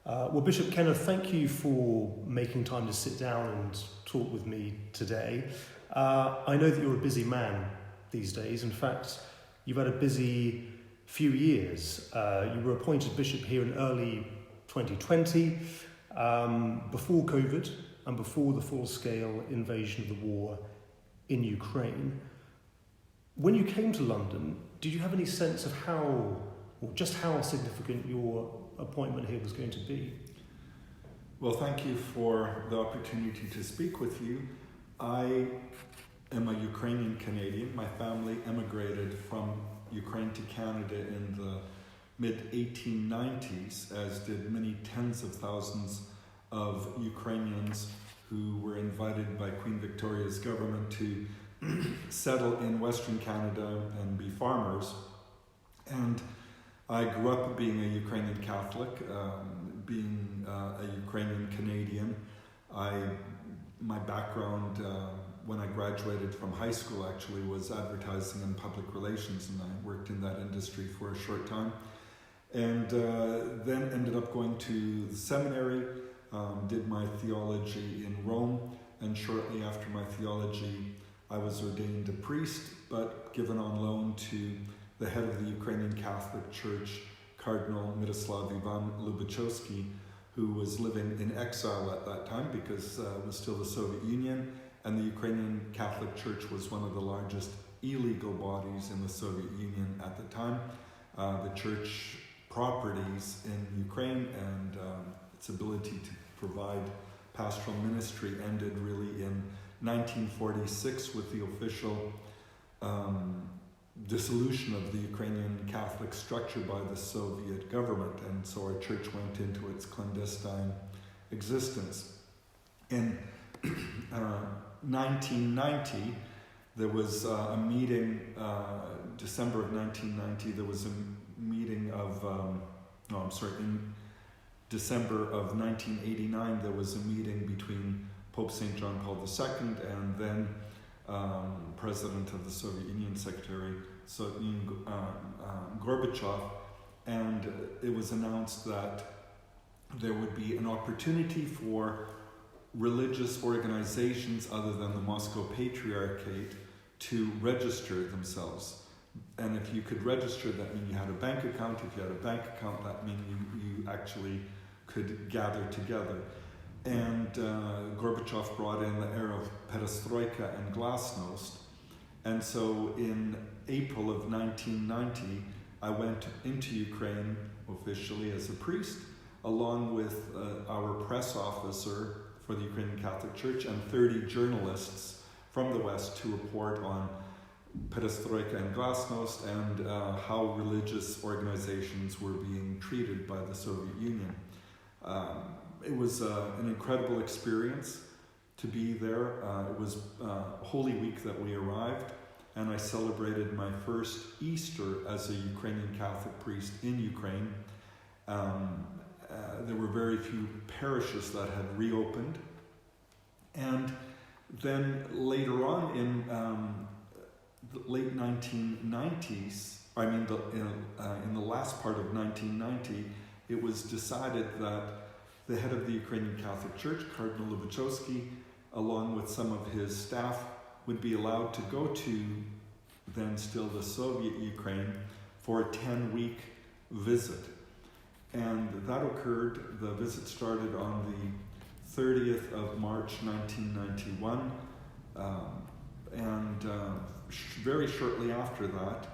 Well, Bishop Kenneth, thank you for making time to sit down and talk with me today. I know that you're a busy man these days. In fact, you've had a busy few years. You were appointed bishop here in early 2020, before COVID and before the full-scale invasion of the war in Ukraine. When you came to London, did you have any sense of how significant your appointment here was going to be? Well, thank you for the opportunity to speak with you. I am a Ukrainian Canadian. My family emigrated from Ukraine to Canada in the mid-1890s, as did many tens of thousands of Ukrainians who were invited by Queen Victoria's government to settle in Western Canada and be farmers. And I grew up being a Ukrainian Catholic, being a Ukrainian Canadian. My background when I graduated from high school actually was advertising and public relations, and I worked in that industry for a short time. And then ended up going to the seminary, did my theology in Rome, and shortly after my theology I was ordained a priest, but given on loan to the head of the Ukrainian Catholic Church, Cardinal Myroslav Ivan Lubachevsky, who was living in exile at that time because it was still the Soviet Union, and the Ukrainian Catholic Church was one of the largest illegal bodies in the Soviet Union at the time. The church properties in Ukraine and its ability to provide pastoral ministry ended really in 1946 with the official dissolution of the Ukrainian Catholic structure by the Soviet government, and so our church went into its clandestine existence. In 1990, there was a meeting, December of 1990, there was a meeting of, in December of 1989, there was a meeting between Pope St. John Paul II and then President of the Soviet Union, Secretary Gorbachev, and it was announced that there would be an opportunity for religious organizations other than the Moscow Patriarchate to register themselves. And if you could register, that meant you had a bank account. If you had a bank account, that meant you actually could gather together. And Gorbachev brought in the era of perestroika and glasnost. And so in April of 1990, I went into Ukraine officially as a priest, along with our press officer for the Ukrainian Catholic Church and 30 journalists from the West to report on perestroika and glasnost and how religious organizations were being treated by the Soviet Union. It was an incredible experience to be there. It was Holy Week that we arrived, and I celebrated my first Easter as a Ukrainian Catholic priest in Ukraine. There were very few parishes that had reopened. And then later on in the late 1990s, in the last part of 1990, it was decided that the head of the Ukrainian Catholic Church, Cardinal Lubachevsky, along with some of his staff, would be allowed to go to then still the Soviet Ukraine for a 10-week visit. And that occurred, the visit started on the 30th of March 1991, very shortly after that,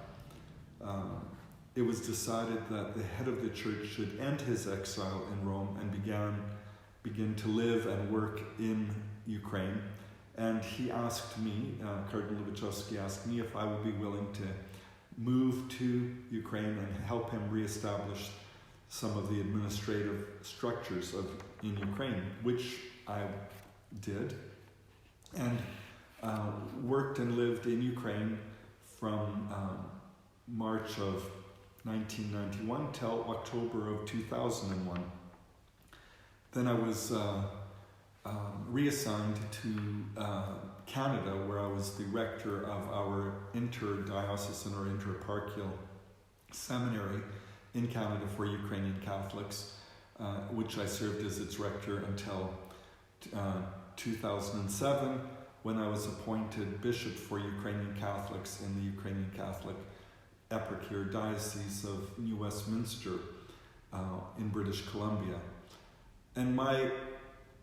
it was decided that the head of the church should end his exile in Rome and begin to live and work in Ukraine. And he asked me, Cardinal Lubachevsky asked me if I would be willing to move to Ukraine and help him reestablish some of the administrative structures in Ukraine, which I did, and worked and lived in Ukraine from March of 1991 till October of 2001. Then I was reassigned to Canada, where I was the rector of our interdiocesan or intereparchial seminary in Canada for Ukrainian Catholics. which I served as its rector until 2007, when I was appointed bishop for Ukrainian Catholics in the Ukrainian Catholic Eparchy Diocese of New Westminster in British Columbia. And my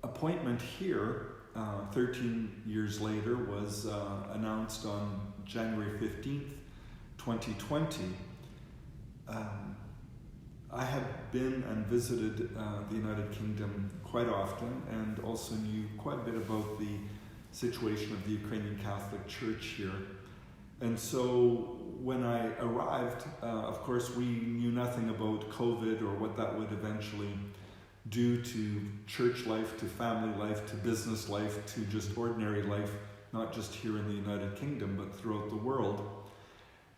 appointment here, 13 years later, was announced on January 15th, 2020. I had been and visited the United Kingdom quite often, and also knew quite a bit about the situation of the Ukrainian Catholic Church here. And so when I arrived, of course we knew nothing about COVID or what that would eventually do to church life, to family life, to business life, to just ordinary life, not just here in the United Kingdom, but throughout the world.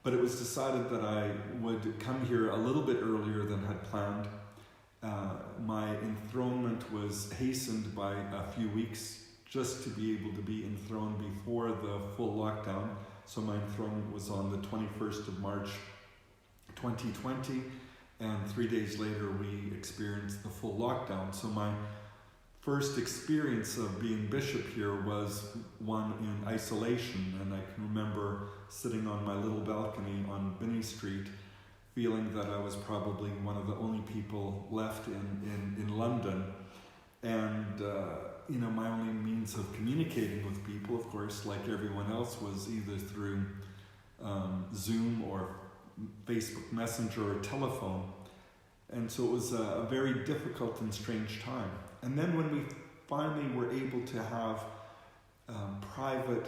But it was decided that I would come here a little bit earlier than had planned. My enthronement was hastened by a few weeks just to be able to be enthroned before the full lockdown. So my enthronement was on the 21st of March 2020, and 3 days later we experienced the full lockdown. So my first experience of being bishop here was one in isolation, and I can remember sitting on my little balcony on Binney Street, feeling that I was probably one of the only people left in London. And my only means of communicating with people, of course, like everyone else, was either through Zoom or Facebook Messenger or telephone. And so it was a very difficult and strange time. And then when we finally were able to have private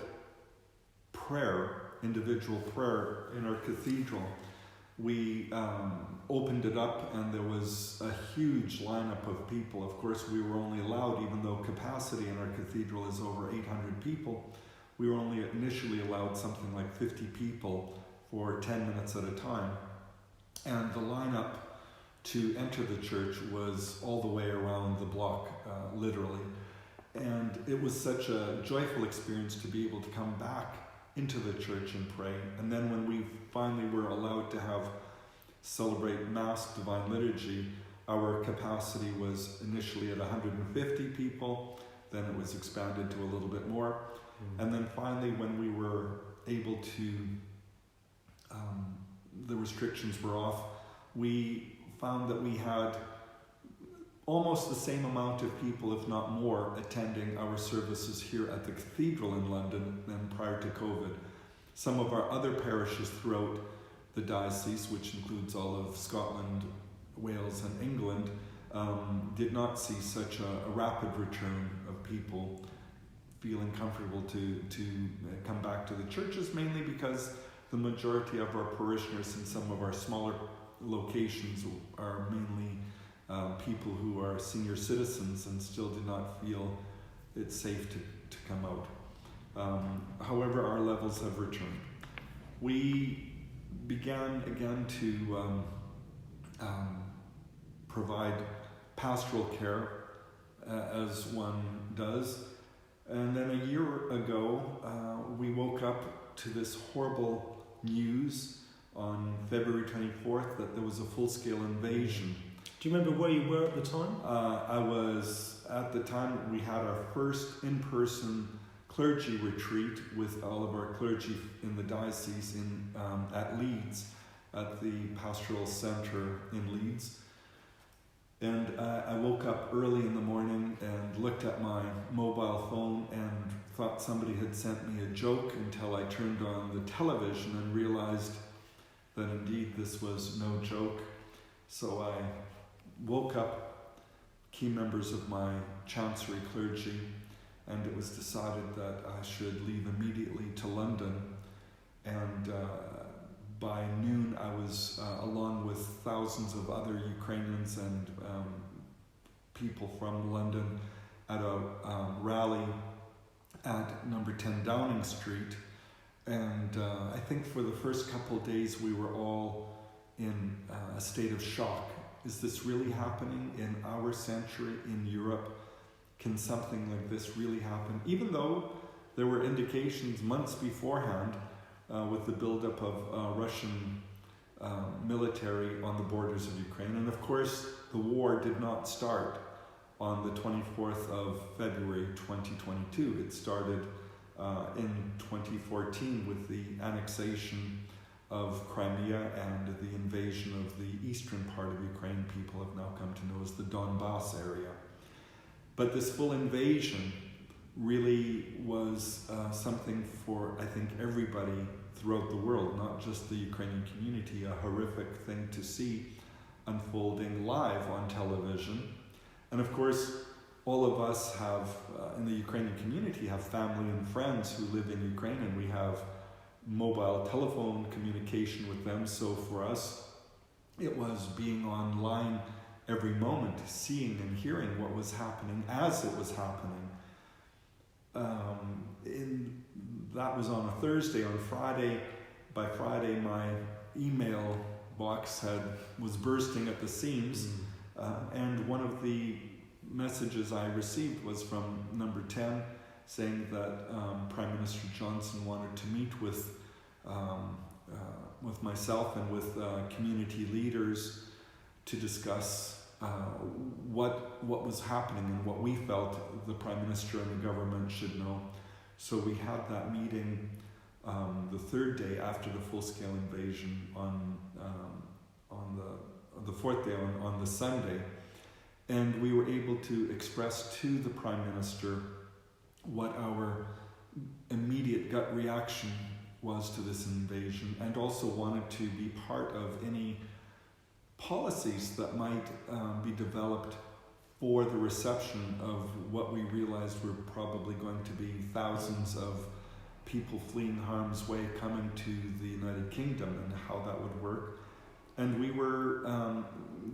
prayer, individual prayer in our cathedral, we opened it up, and there was a huge lineup of people. Of course, we were only allowed, even though capacity in our cathedral is over 800 people, we were only initially allowed something like 50 people for 10 minutes at a time. And the lineup to enter the church was all the way around the block, literally. And it was such a joyful experience to be able to come back into the church and pray. And then when we finally were allowed to celebrate Mass, Divine Liturgy, our capacity was initially at 150 people, then it was expanded to a little bit more. And then finally, when we were able to, the restrictions were off, we found that we had almost the same amount of people, if not more, attending our services here at the cathedral in London than prior to COVID. Some of our other parishes throughout the diocese, which includes all of Scotland, Wales and England, did not see such a rapid return of people feeling comfortable to come back to the churches, mainly because the majority of our parishioners in some of our smaller locations are mainly people who are senior citizens and still do not feel it's safe to come out. However, our levels have returned. We began again to provide pastoral care as one does. And then a year ago, we woke up to this horrible news on February 24th that there was a full-scale invasion. Do you remember where you were at the time? I was, at the time, we had our first in-person clergy retreat with all of our clergy in the diocese at Leeds, at the Pastoral Centre in Leeds. And I woke up early in the morning and looked at my mobile phone and thought somebody had sent me a joke until I turned on the television and realized that indeed this was no joke. So I woke up key members of my chancery clergy, and it was decided that I should leave immediately to London. And by noon I was, along with thousands of other Ukrainians and people from London, at a rally at number 10 Downing Street. And I think for the first couple of days we were all in a state of shock. Is this really happening in our century in Europe? Can something like this really happen? Even though there were indications months beforehand with the buildup of Russian military on the borders of Ukraine. And of course, the war did not start on the 24th of February 2022. It started in 2014 with the annexation of Crimea and the invasion of the eastern part of Ukraine people have now come to know as the Donbass area. But this full invasion really was something for, I think, everybody throughout the world, not just the Ukrainian community, a horrific thing to see unfolding live on television. And of course, all of us have, in the Ukrainian community, have family and friends who live in Ukraine, and we have mobile telephone communication with them. So for us, it was being online every moment, seeing and hearing what was happening as it was happening. That was on a Thursday. On Friday, by Friday, my email box was bursting at the seams, and one of the messages I received was from number 10, saying that Prime Minister Johnson wanted to meet with myself and with community leaders to discuss what was happening and what we felt the Prime Minister and the government should know. So we had that meeting the third day after the full-scale invasion on the fourth day, on the Sunday, and we were able to express to the Prime Minister what our immediate gut reaction was to this invasion, and also wanted to be part of any policies that might be developed for the reception of what we realized were probably going to be thousands of people fleeing harm's way coming to the United Kingdom, and how that would work. And we were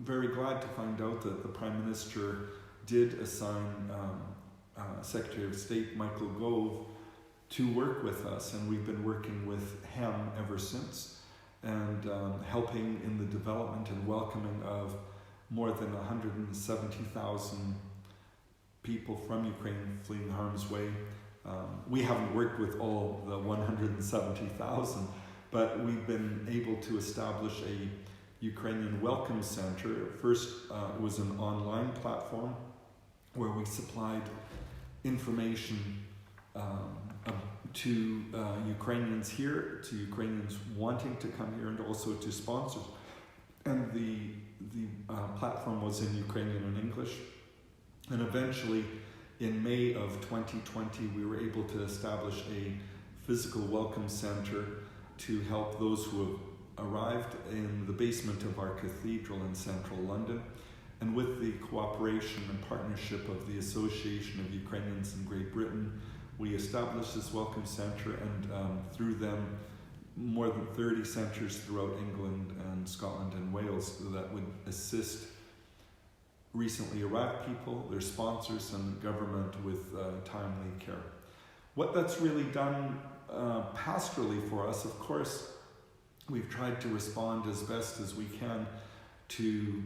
very glad to find out that the Prime Minister did assign Secretary of State Michael Gove to work with us, and we've been working with him ever since, and helping in the development and welcoming of more than 170,000 people from Ukraine fleeing harm's way. We haven't worked with all the 170,000, but we've been able to establish a Ukrainian Welcome Center. First, it was an online platform where we supplied information to Ukrainians here, to Ukrainians wanting to come here, and also to sponsors. And the platform was in Ukrainian and English. And eventually, in May of 2020, we were able to establish a physical welcome center to help those who have arrived in the basement of our cathedral in central London. And with the cooperation and partnership of the Association of Ukrainians in Great Britain, we established this welcome center, and through them, more than 30 centres throughout England and Scotland and Wales that would assist recently arrived people, their sponsors, and the government with timely care. What that's really done pastorally for us, of course, we've tried to respond as best as we can to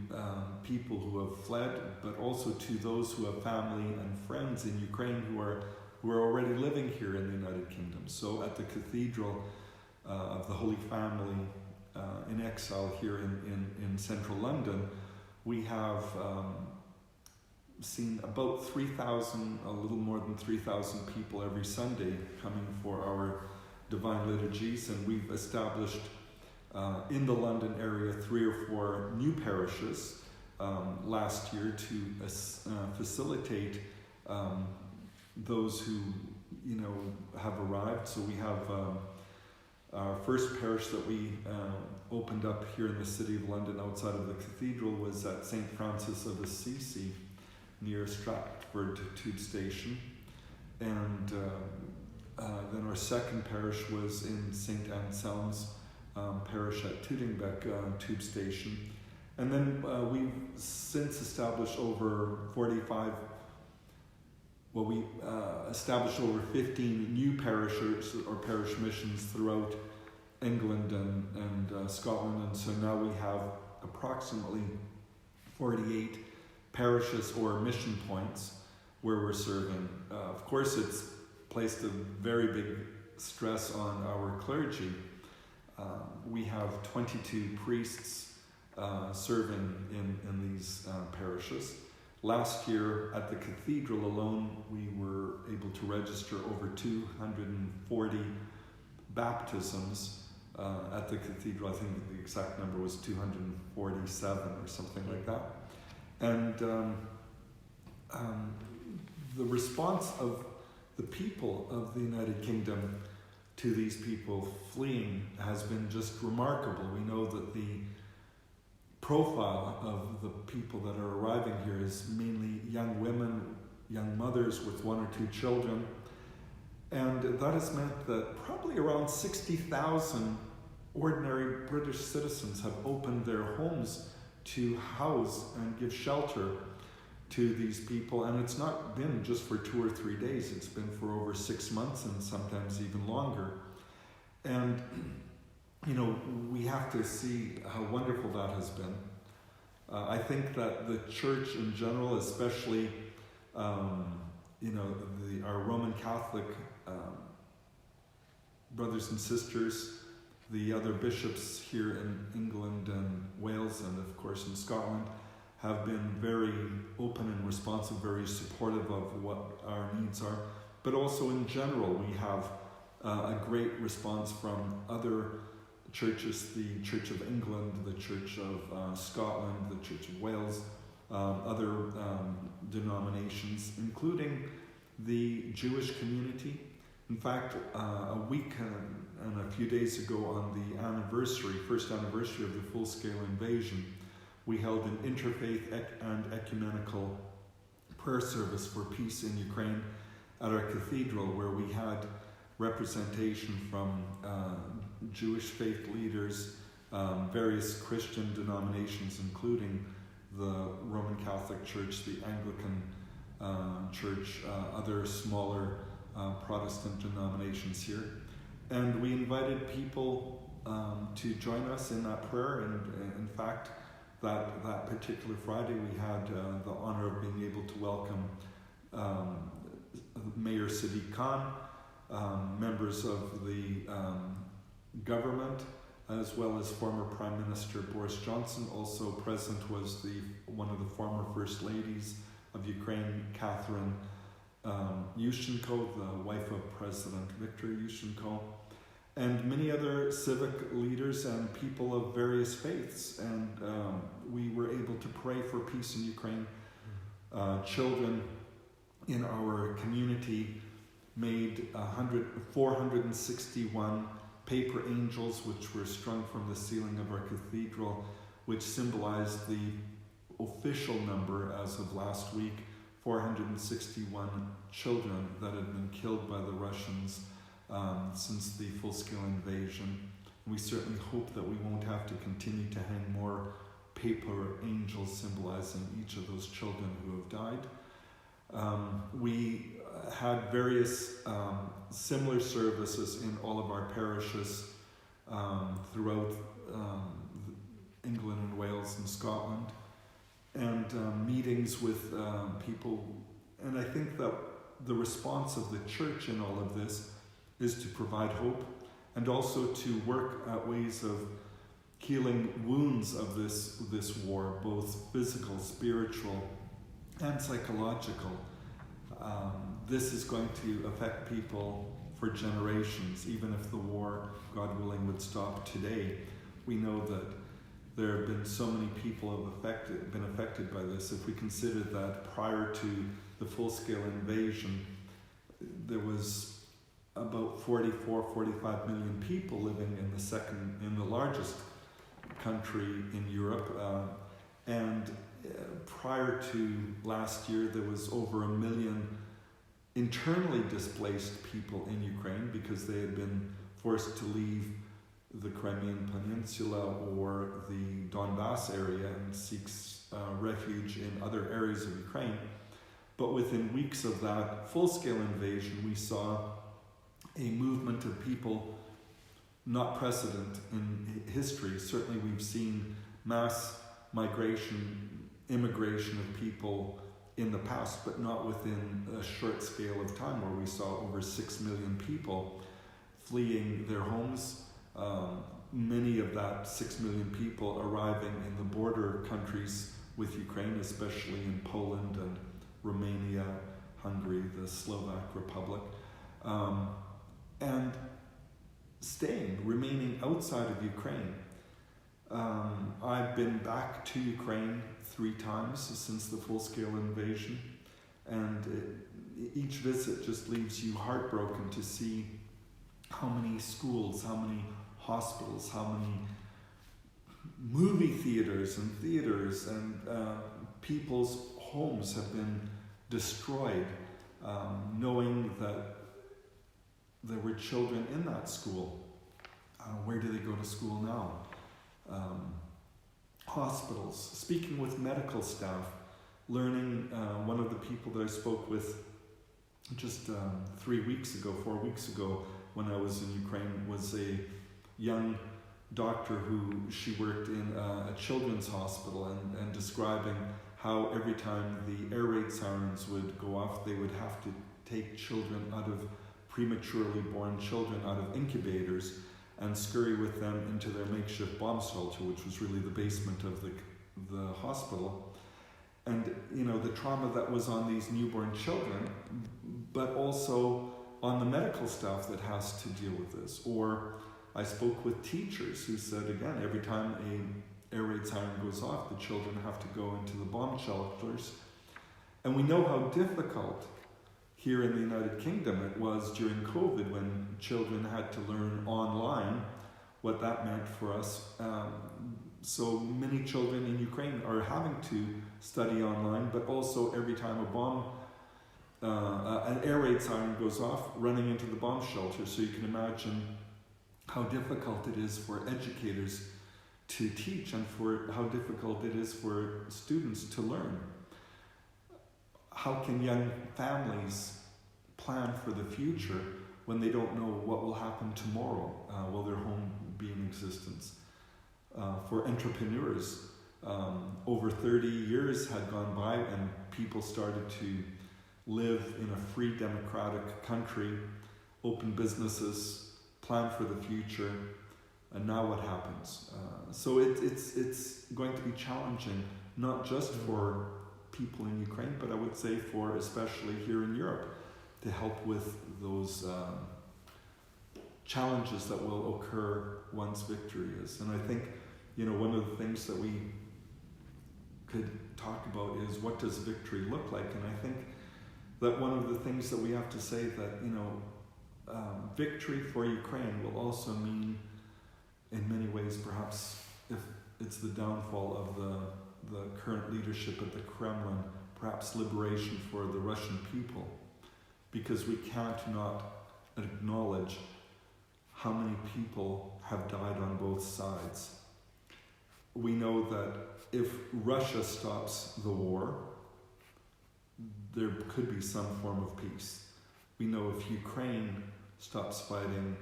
people who have fled, but also to those who have family and friends in Ukraine who are already living here in the United Kingdom. So at the Cathedral of the Holy Family in exile here in central London, we have seen about 3,000, a little more than 3,000 people every Sunday coming for our Divine Liturgies, and we've established in the London area 3 or 4 new parishes last year to facilitate those who have arrived. So we have our first parish that we opened up here in the City of London outside of the cathedral was at St. Francis of Assisi near Stratford Tube Station, and then our second parish was in St. Anselm's parish at Tootingbeck Tube Station, and then we've since established over 45. Well, we established over 15 new parishes or parish missions throughout England and Scotland, and so now we have approximately 48 parishes or mission points where we're serving. Of course, it's placed a very big stress on our clergy. We have 22 priests serving in these parishes. Last year at the cathedral alone, we were able to register over 240 baptisms at the cathedral. I think the exact number was 247 or something like that. And the response of the people of the United Kingdom to these people fleeing has been just remarkable. We know that the profile of the people that are arriving here is mainly young women, young mothers with 1 or 2 children. And that has meant that probably around 60,000 ordinary British citizens have opened their homes to house and give shelter to these people. And it's not been just for 2 or 3 days, it's been for over 6 months and sometimes even longer. And we have to see how wonderful that has been. I think that the church in general, especially our Roman Catholic brothers and sisters, the other bishops here in England and Wales and of course in Scotland, have been very open and responsive, very supportive of what our needs are. But also in general, we have a great response from other churches, the Church of England, the Church of Scotland, the Church of Wales, other denominations, including the Jewish community. In fact, a week and a few days ago on the first anniversary of the full-scale invasion, we held an interfaith and ecumenical prayer service for peace in Ukraine at our cathedral, where we had representation from Jewish faith leaders, various Christian denominations, including the Roman Catholic Church, the Anglican Church, other smaller Protestant denominations here. And we invited people to join us in that prayer. And in fact, that particular Friday, we had the honor of being able to welcome Mayor Sadiq Khan, members of the government, as well as former Prime Minister Boris Johnson. Also present was one of the former First Ladies of Ukraine, Catherine Yushchenko, the wife of President Viktor Yushchenko, and many other civic leaders and people of various faiths. And we were able to pray for peace in Ukraine. Children in our community made 461 paper angels, which were strung from the ceiling of our cathedral, which symbolized the official number as of last week, 461 children that had been killed by the Russians since the full-scale invasion. We certainly hope that we won't have to continue to hang more paper angels symbolizing each of those children who have died. We had various similar services in all of our parishes throughout England and Wales and Scotland, and meetings with people. And I think that the response of the church in all of this is to provide hope and also to work at ways of healing wounds of this war, both physical, spiritual, and psychological. This is going to affect people for generations. Even if the war, God willing, would stop today, we know that there have been so many people who have been affected by this. If we consider that prior to the full-scale invasion, there was about 45 million people living in the largest country in Europe, and prior to last year, there was over 1 million internally displaced people in Ukraine because they had been forced to leave the Crimean Peninsula or the Donbass area and seek refuge in other areas of Ukraine. But within weeks of that full-scale invasion, we saw a movement of people not precedent in history. Certainly we've seen mass immigration of people in the past, but not within a short scale of time, where we saw over 6 million people fleeing their homes, many of that 6 million people arriving in the border countries with Ukraine, especially in Poland and Romania, Hungary, the Slovak Republic, and remaining outside of Ukraine. I've been back to Ukraine 3 times since the full-scale invasion, and each visit just leaves you heartbroken to see how many schools, how many hospitals, how many movie theaters and people's homes have been destroyed, knowing that there were children in that school. Where do they go to school now? Hospitals, speaking with medical staff, learning. One of the people that I spoke with just 4 weeks ago, when I was in Ukraine, was a young doctor who she worked in a children's hospital, and describing how every time the air raid sirens would go off, they would have to take prematurely born children out of incubators and scurry with them into their makeshift bomb shelter, which was really the basement of the hospital. And the trauma that was on these newborn children, but also on the medical staff that has to deal with this. Or I spoke with teachers who said, again, every time a air raid siren goes off, the children have to go into the bomb shelters. And we know how difficult here in the United Kingdom it was during COVID, when children had to learn online, what that meant for us. So many children in Ukraine are having to study online, but also every time an air raid siren goes off, running into the bomb shelter. So you can imagine how difficult it is for educators to teach, and for how difficult it is for students to learn. How can young families plan for the future when they don't know what will happen tomorrow? Will their home be in existence? For entrepreneurs, over 30 years had gone by, and people started to live in a free democratic country, open businesses, plan for the future, and now what happens? So it's going to be challenging, not just for people in Ukraine, but I would say for especially here in Europe, to help with those challenges that will occur once victory is. And I think, one of the things that we could talk about is, what does victory look like? And I think that one of the things that we have to say that, victory for Ukraine will also mean, in many ways, perhaps, if it's the downfall of the current leadership at the Kremlin, perhaps liberation for the Russian people, because we can't not acknowledge how many people have died on both sides. We know that if Russia stops the war, there could be some form of peace. We know if Ukraine stops fighting,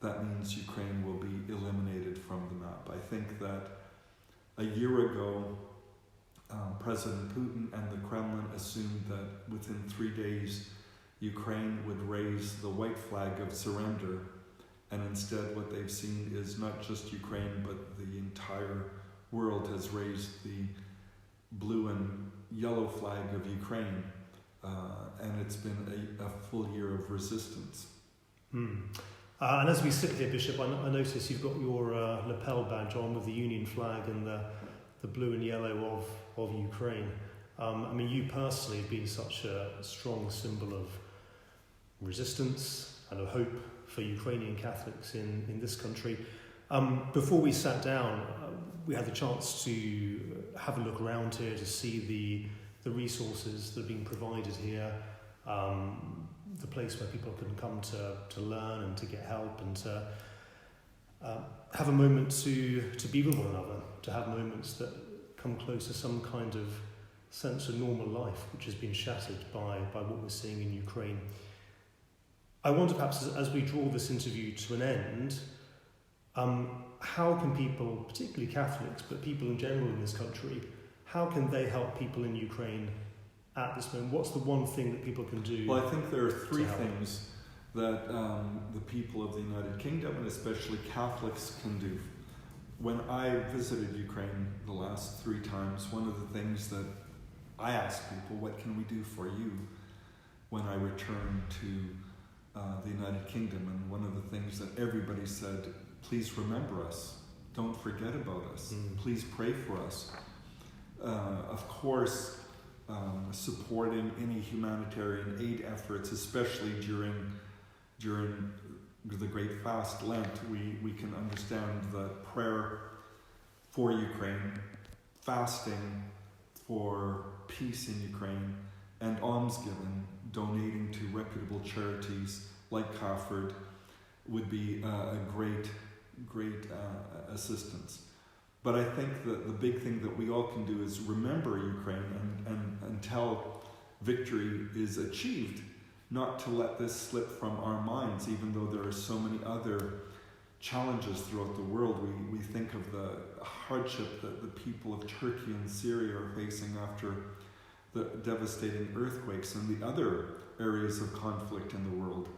that means Ukraine will be eliminated from the map. I think that a year ago, President Putin and the Kremlin assumed that within 3 days, Ukraine would raise the white flag of surrender, and instead what they've seen is not just Ukraine, but the entire world has raised the blue and yellow flag of Ukraine, and it's been a full year of resistance. And as we sit here, Bishop, I notice you've got your lapel badge on with the Union flag and the blue and yellow of Ukraine. You personally have been such a strong symbol of resistance and of hope for Ukrainian Catholics in this country. Before we sat down, we had the chance to have a look around here to see the resources that are being provided here, the place where people can come to learn and to get help, and to have a moment to be with one another, to have moments that come close to some kind of sense of normal life, which has been shattered by what we're seeing in Ukraine. I wonder, perhaps, as we draw this interview to an end, how can people, particularly Catholics, but people in general in this country, how can they help people in Ukraine at this moment? What's the one thing that people can do? Well, I think there are 3 things. that the people of the United Kingdom, and especially Catholics, can do. When I visited Ukraine the last 3 times, one of the things that I asked people, what can we do for you when I return to the United Kingdom? And one of the things that everybody said, please remember us. Don't forget about us. Please pray for us. Of course, supporting any humanitarian aid efforts, especially during the Great Fast, Lent, we can understand that prayer for Ukraine, fasting for peace in Ukraine, and almsgiving, donating to reputable charities like Catholic, would be a great assistance. But I think that the big thing that we all can do is remember Ukraine and until victory is achieved, not to let this slip from our minds, even though there are so many other challenges throughout the world. We think of the hardship that the people of Turkey and Syria are facing after the devastating earthquakes and the other areas of conflict in the world.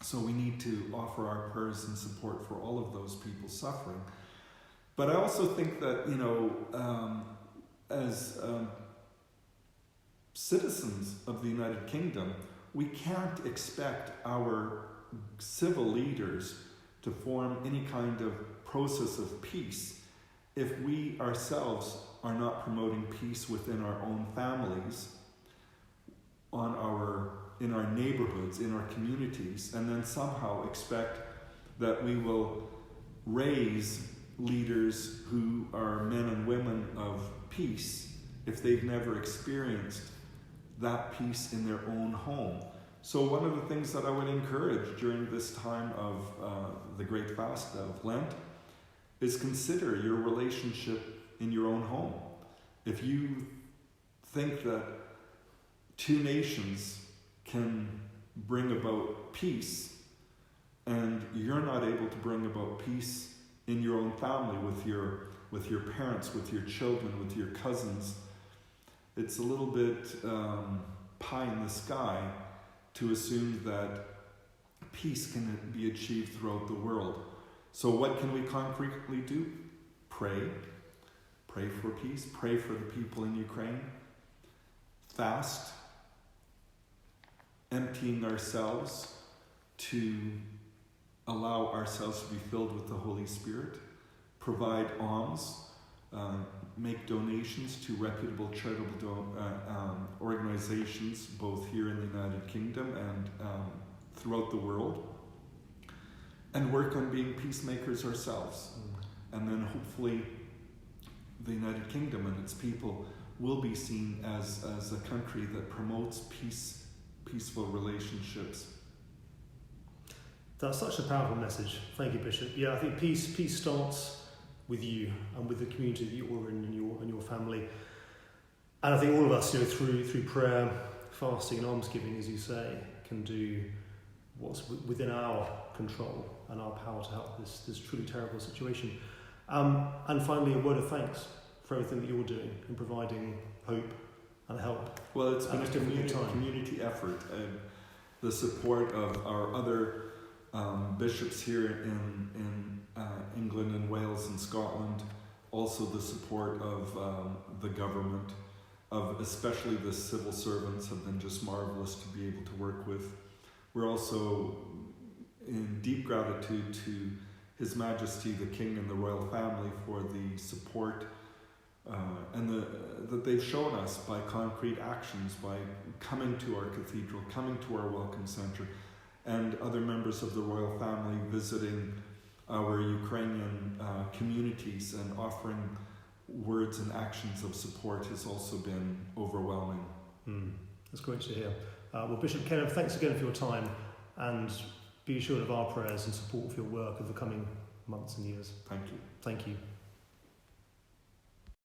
So we need to offer our prayers and support for all of those people suffering. But I also think that, as citizens of the United Kingdom, we can't expect our civil leaders to form any kind of process of peace if we ourselves are not promoting peace within our own families, in our neighborhoods, in our communities, and then somehow expect that we will raise leaders who are men and women of peace if they've never experienced that peace in their own home. So one of the things that I would encourage during this time of the Great Fast of Lent is consider your relationship in your own home. If you think that 2 nations can bring about peace and you're not able to bring about peace in your own family with your parents, with your children, with your cousins, it's a little bit pie in the sky to assume that peace can be achieved throughout the world. So what can we concretely do? Pray for peace, pray for the people in Ukraine, fast, emptying ourselves to allow ourselves to be filled with the Holy Spirit, provide alms, make donations to reputable charitable organizations both here in the United Kingdom and throughout the world, and work on being peacemakers ourselves. And then hopefully the United Kingdom and its people will be seen as a country that promotes peaceful relationships. That's such a powerful message. Thank you, Bishop. Yeah, I think peace starts with you and with the community that you're in and your family. And I think all of us, through prayer, fasting, and almsgiving, as you say, can do what's within our control and our power to help this truly terrible situation. And finally, a word of thanks for everything that you're doing in providing hope and help. Well, it's been a community effort, and the support of our other bishops here in England and Wales and Scotland, also the support of the government, of especially the civil servants, have been just marvelous to be able to work with. We're also in deep gratitude to His Majesty the King and the royal family for the support that they've shown us by concrete actions, by coming to our cathedral, coming to our welcome centre, and other members of the royal family visiting our Ukrainian communities and offering words and actions of support has also been overwhelming. That's great to hear. Well, Bishop Kenneth, thanks again for your time, and be assured of our prayers and support for your work of the coming months and years. Thank you. Thank you.